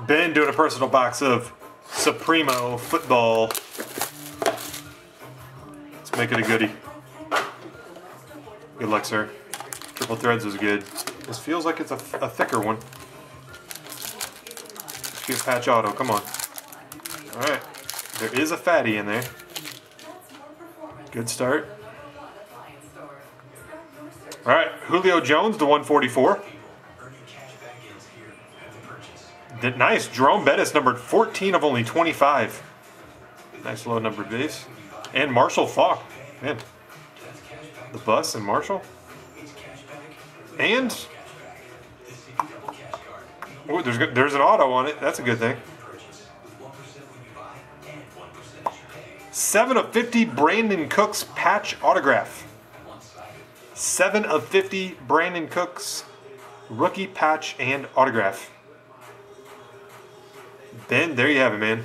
Ben doing a personal box of Supremo football. Let's make it a goodie. Good luck, sir. Triple threads was good. This feels like it's a thicker one. Let's get patch auto. Come on. All right. There is a fatty in there. Good start. All right. Julio Jones to 144. Nice. Jerome Bettis numbered 14 of only 25. Nice low numbered base. And Marshall Faulk. Man. The bus and Marshall. And oh, there's an auto on it. That's a good thing. 7 of 50 Brandon Cooks patch autograph. 7 of 50 Brandon Cooks rookie patch and autograph. Ben, there you have it, man.